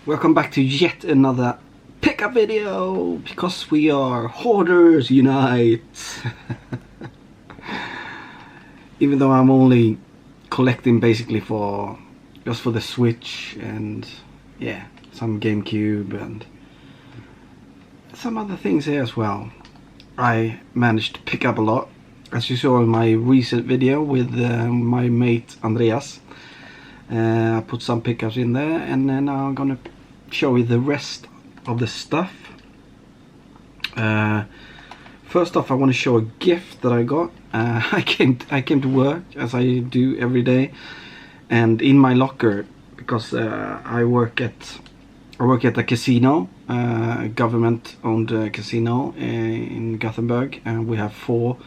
Welcome back to yet another pickup video, because we are hoarders unite. Even though I'm only collecting basically just for the Switch and yeah, some GameCube and some other things here as well. I managed to pick up a lot, as you saw in my recent video with my mate Andreas. I put some pickups in there, and then I'm gonna show you the rest of the stuff. First off, I want to show a gift that I got. I came to work, as I do every day, and in my locker, because I work at a casino, government-owned casino in Gothenburg, and we have 4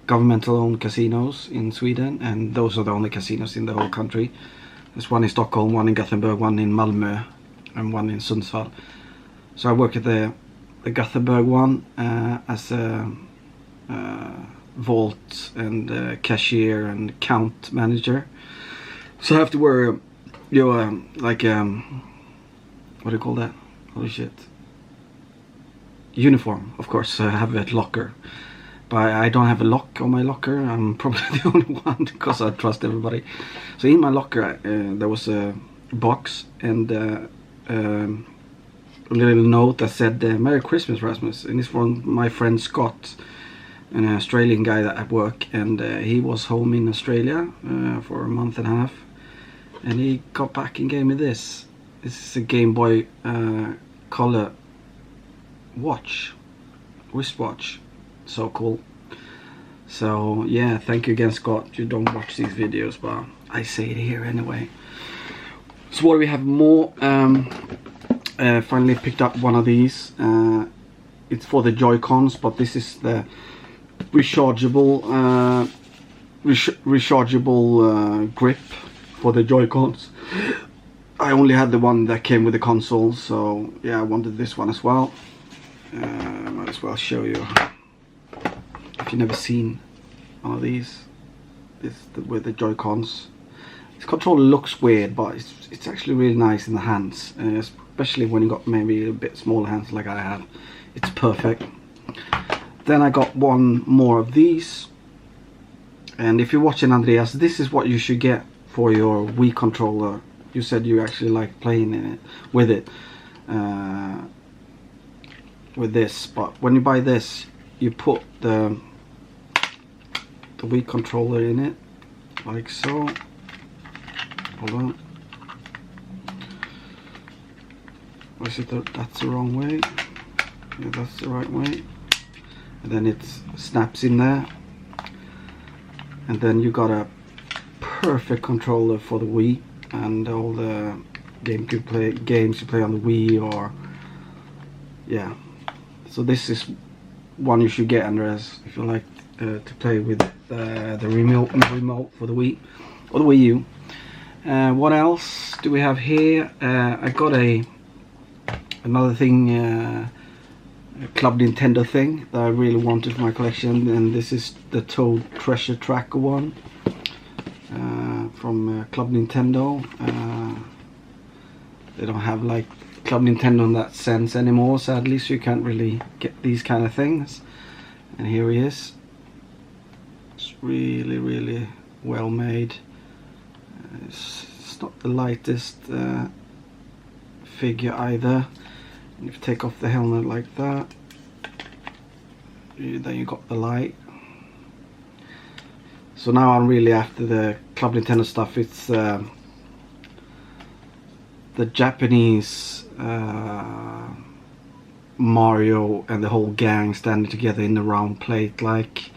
governmental-owned casinos in Sweden, and those are the only casinos in the whole country. There's one in Stockholm, one in Gothenburg, one in Malmö, and one in Sundsvall. So I work at the Gothenburg one as a vault and cashier and account manager. So I have to wear, what do you call that? Holy shit! Uniform, of course. I have a locker, but I don't have a lock on my locker. I'm probably the only one, because I trust everybody. So in my locker there was a box and a little note that said Merry Christmas, Rasmus, and it's from my friend Scott, an Australian guy that at work, and he was home in Australia for a month and a half, and he got back and gave me this. This is a Game Boy Color wristwatch. So cool. So yeah, thank you again, Scott. You don't watch these videos, but I say it here anyway. So what do we have more? Finally picked up one of these. It's for the Joy-Cons, but this is the rechargeable grip for the Joy-Cons. I only had the one that came with the console, so yeah, I wanted this one as well. Might as well show you. If you've never seen one of these, with the Joy-Cons. This controller looks weird, but it's actually really nice in the hands, especially when you got maybe a bit smaller hands like I have. It's perfect. Then I got one more of these, and if you're watching, Andreas, this is what you should get for your Wii controller. You said you actually like playing in it with this, but when you buy this, you put the Wii controller in it, like so. Hold on. Or is it that's the wrong way? Yeah, that's the right way. And then it snaps in there. And then you got a perfect controller for the Wii and all the GameCube games you play on the Wii, or yeah. So this is one you should get, Andreas, if you like to play with the remote for the Wii or the Wii U. What else do we have here? I got another thing, a Club Nintendo thing that I really wanted for my collection, and this is the Toad Treasure Tracker one from Club Nintendo. They don't have like Club Nintendo in that sense anymore, sadly, so you can't really get these kind of things. And here he is. It's really, really well made. It's not the lightest figure either. If you take off the helmet like that, then you got the light. So now I'm really after the Club Nintendo stuff. It's the Japanese Mario and the whole gang standing together in the round plate, like,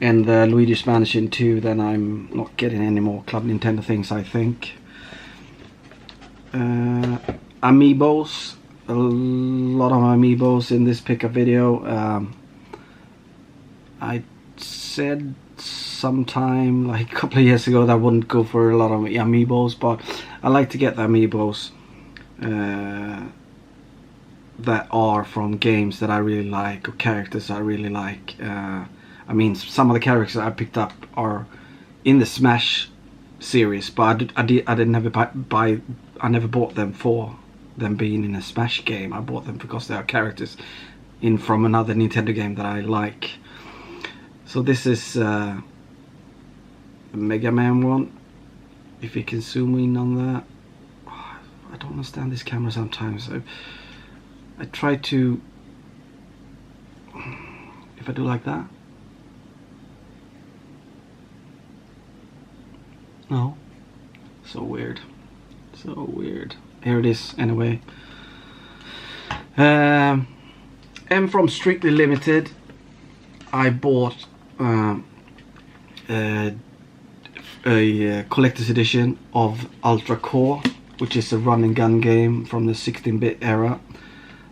and the Luigi's Mansion 2. Then I'm not getting any more Club Nintendo things, I think. Amiibos, a lot of amiibos in this pickup video. I said sometime like a couple of years ago that I wouldn't go for a lot of amiibos, but I like to get the amiibos that are from games that I really like, or characters I really like. I mean, some of the characters I picked up are in the Smash series, but I never bought them for them being in a Smash game. I bought them because they are characters in from another Nintendo game that I like. So this is a Mega Man one. If you can zoom in on that. Oh, I don't understand this camera sometimes. I try to, if I do like that. No. So weird. So weird. Here it is anyway. And from Strictly Limited I bought a collector's edition of Ultra Core, which is a run and gun game from the 16-bit era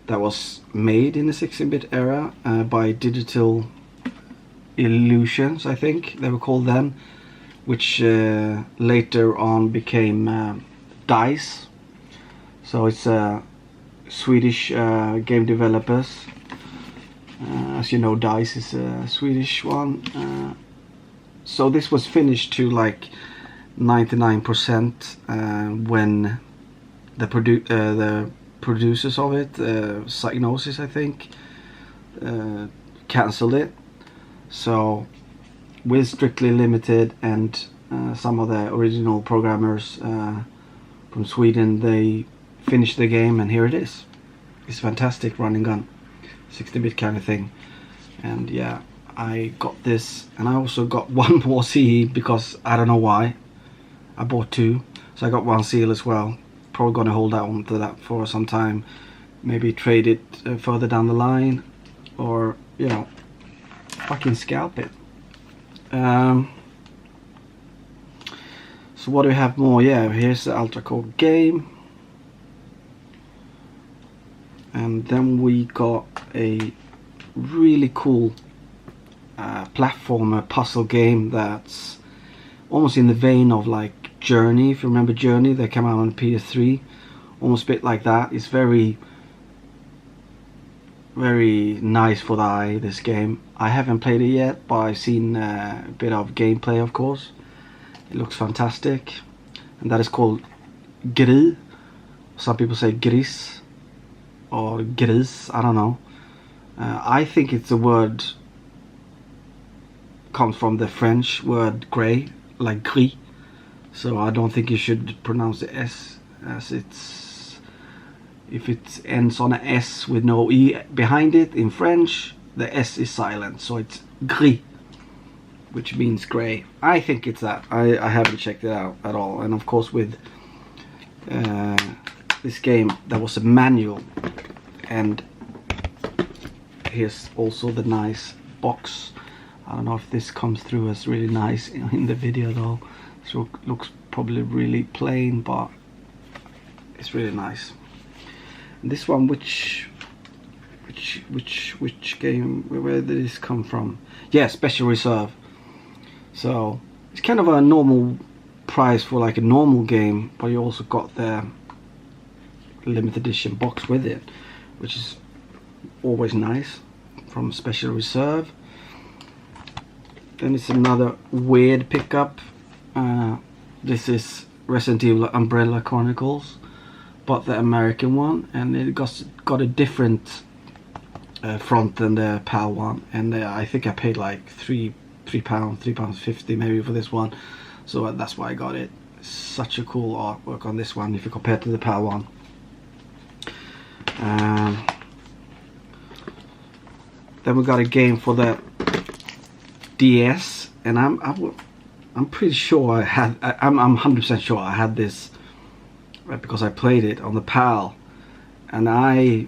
that was made in the 16-bit era by Digital Illusions, I think they were called then, which later on became DICE. So it's Swedish game developers. As you know, DICE is a Swedish one. So this was finished to like 99% when the producers of it, Psygnosis I think, cancelled it. So with Strictly Limited and some of the original programmers from Sweden, they finished the game, and here it is. It's fantastic run and gun, 16-bit kind of thing. And yeah, I got this, and I also got one more CE because I don't know why. I bought two, so I got one seal as well. Probably gonna hold on to that for some time. Maybe trade it further down the line, or you know, fucking scalp it. So what do we have more? Yeah, here's the Ultra Core game. And then we got a really cool platformer puzzle game that's almost in the vein of like Journey. If you remember Journey, they came out on PS3, almost a bit like that. It's very nice for the eye, this game. I haven't played it yet, but I've seen a bit of gameplay, of course. It looks fantastic, and that is called Gris. Some people say Gris or Gris, I don't know. I think it's the word comes from the French word grey, like gris. So I don't think you should pronounce the S, as it's, if it ends on an S with no E behind it in French, the S is silent, so it's gris, which means grey. I think it's that. I haven't checked it out at all. And of course with this game there was a manual, and here's also the nice box. I don't know if this comes through as really nice in the video though. So it looks probably really plain, but it's really nice. And this one, which game, where did this come from? Yeah, Special Reserve. So it's kind of a normal price for like a normal game, but you also got the limited edition box with it, which is always nice, from Special Reserve. Then it's another weird pickup. This is Resident Evil Umbrella Chronicles, but the American one, and it got a different front than the PAL one, and I think I paid like £3.50 maybe for this one, so that's why I got it. Such a cool artwork on this one if you compare to the PAL one. Then we got a game for the DS, and I'm pretty sure I'm 100% sure I had this because I played it on the PAL, and I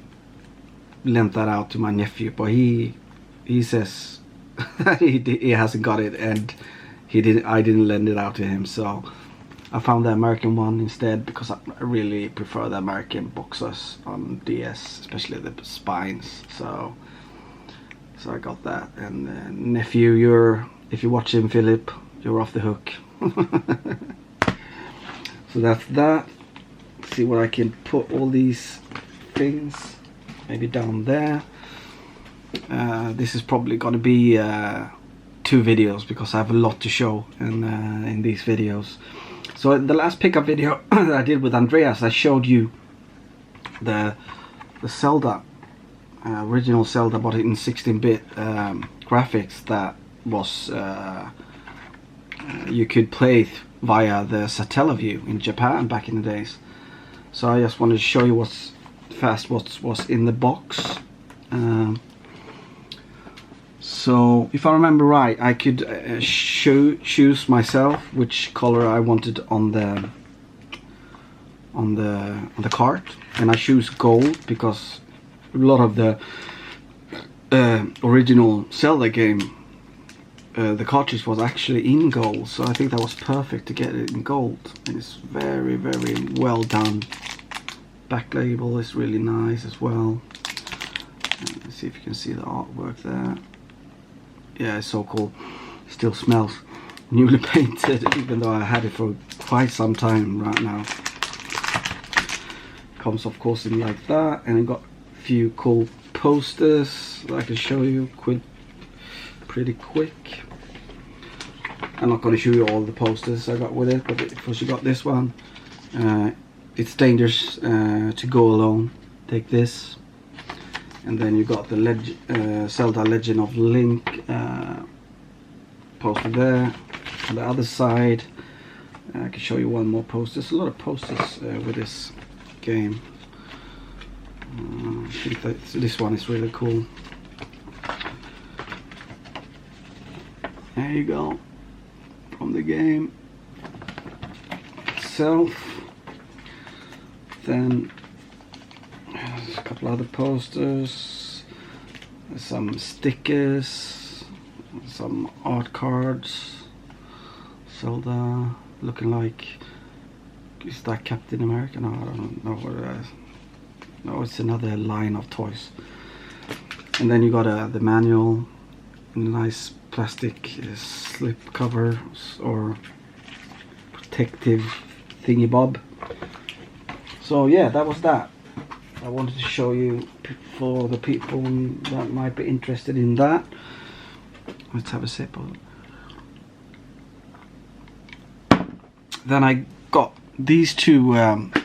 lent that out to my nephew, but he says he hasn't got it, and I didn't lend it out to him, so I found the American one instead because I really prefer the American boxes on DS, especially the spines. So I got that, and nephew, if you're watching, Philip, you're off the hook. So that's that. Let's see where I can put all these things. Maybe down there. This is probably going to be 2 videos because I have a lot to show in these videos. So the last pickup video that I did with Andreas, I showed you the Zelda, original Zelda, but in 16-bit graphics that was you could play via the Satellaview in Japan back in the days. So I just wanted to show you what's in the box. So if I remember right, I could choose myself which color I wanted on the cart, and I choose gold because a lot of the original Zelda game, the cartridge was actually in gold, so I think that was perfect to get it in gold. And it's very, very well done. Back label is really nice as well. Let's see if you can see the artwork there. Yeah, it's so cool. Still smells newly painted, even though I had it for quite some time right now. Comes of course in like that, and I got a few cool posters that I can show you pretty quick. I'm not going to show you all the posters I got with it, but first you got this one. It's dangerous to go alone. Take this. And then you got the Zelda Legend of Link poster there. On the other side, I can show you one more poster. There's a lot of posters with this game. I think that this one is really cool. There you go, from the game itself. Then there's a couple other posters, some stickers, some art cards. Zelda looking like, is that Captain America? No, I don't know what it is. No, it's another line of toys. And then you got the manual, nice plastic slip cover or protective thingy bob. So yeah, that was that. I wanted to show you for the people that might be interested in that. Let's have a sip of it. Then I got these two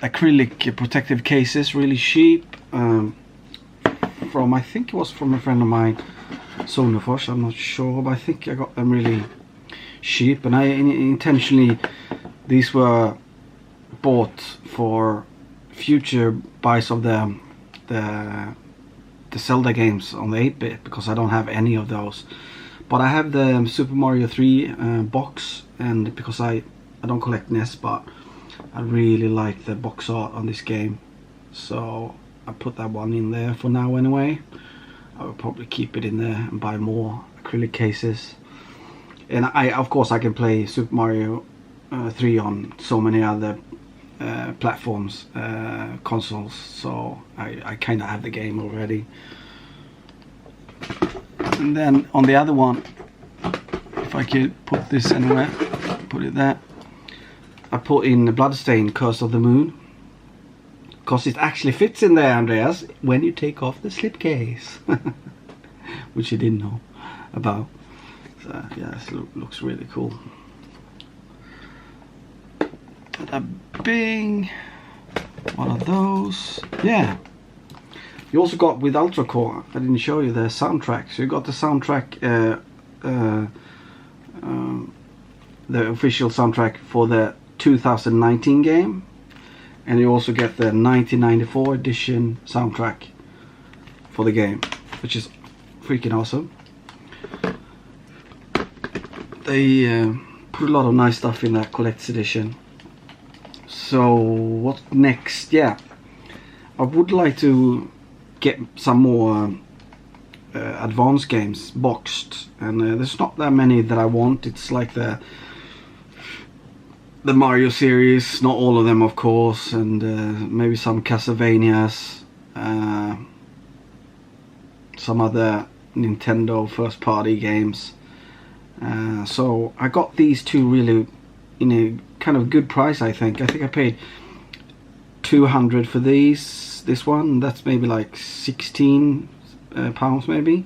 acrylic protective cases, really cheap, from, I think it was from a friend of mine, Sonefors, I'm not sure, but I think I got them really cheap, and I intentionally, these were bought for future buys of the Zelda games on the 8-bit, because I don't have any of those. But I have the Super Mario 3 box, and because I don't collect NES, but I really like the box art on this game, so I put that one in there for now anyway. I will probably keep it in there and buy more acrylic cases. And of course I can play Super Mario 3 on so many other platforms, consoles, so I kind of have the game already. And then on the other one, if I could put this anywhere, put it there, I put in the Bloodstained Curse of the Moon, because it actually fits in there, Andreas, when you take off the slipcase, which you didn't know about. So yeah, this looks really cool. A Bing, one of those. Yeah, you also got with Ultra Core, I didn't show you the soundtrack. So you got the soundtrack, the official soundtrack for the 2019 game, and you also get the 1994 edition soundtrack for the game, which is freaking awesome. They put a lot of nice stuff in that collector's edition. So what next? Yeah, I would like to get some more advanced games boxed, and there's not that many that I want. It's like the Mario series, not all of them of course, and maybe some Castlevanias, some other Nintendo first party games. So I got these two really in a kind of good price. I think I paid 200 for this one. That's maybe like 16 pounds maybe,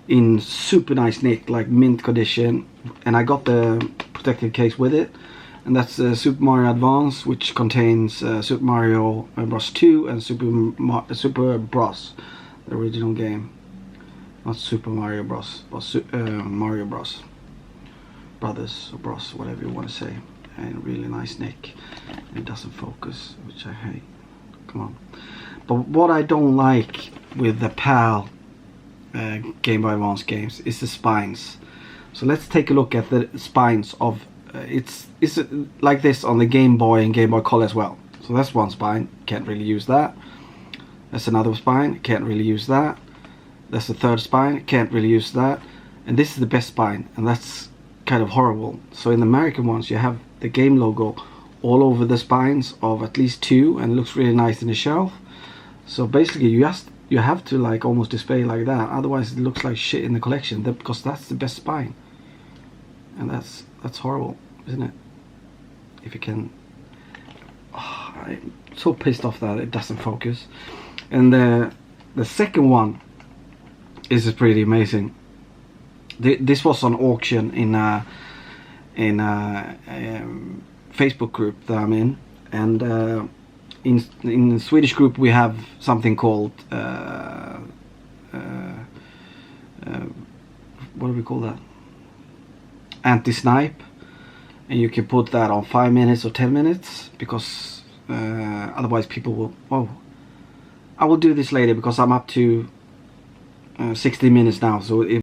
in super nice nick, like mint condition, and I got the protective case with it. and that's Super Mario Advance, which contains Super Mario Bros. 2 and Super Bros, the original game. Not Super Mario Bros, but Mario Bros. Brothers or Bros, whatever you want to say. And really nice neck. It doesn't focus, which I hate. Come on. But what I don't like with the PAL Game Boy Advance games is the spines. So let's take a look at the spines of it's like this on the Game Boy and Game Boy Color as well. So that's one spine, can't really use that. That's another spine, can't really use that. That's the third spine, can't really use that. And this is the best spine, and that's kind of horrible. So in the American ones you have the game logo all over the spines of at least 2, and it looks really nice in the shelf. So basically you have to like almost display like that, otherwise it looks like shit in the collection, because that's the best spine. And that's horrible, isn't it? If you can... Oh, I'm so pissed off that it doesn't focus. And the second one is pretty amazing. This was on auction in a Facebook group that I'm in, and in the Swedish group we have something called what do we call that? Anti-snipe, and you can put that on 5 minutes or 10 minutes, because otherwise people will... Oh, I will do this later because I'm up to 60 minutes now, so if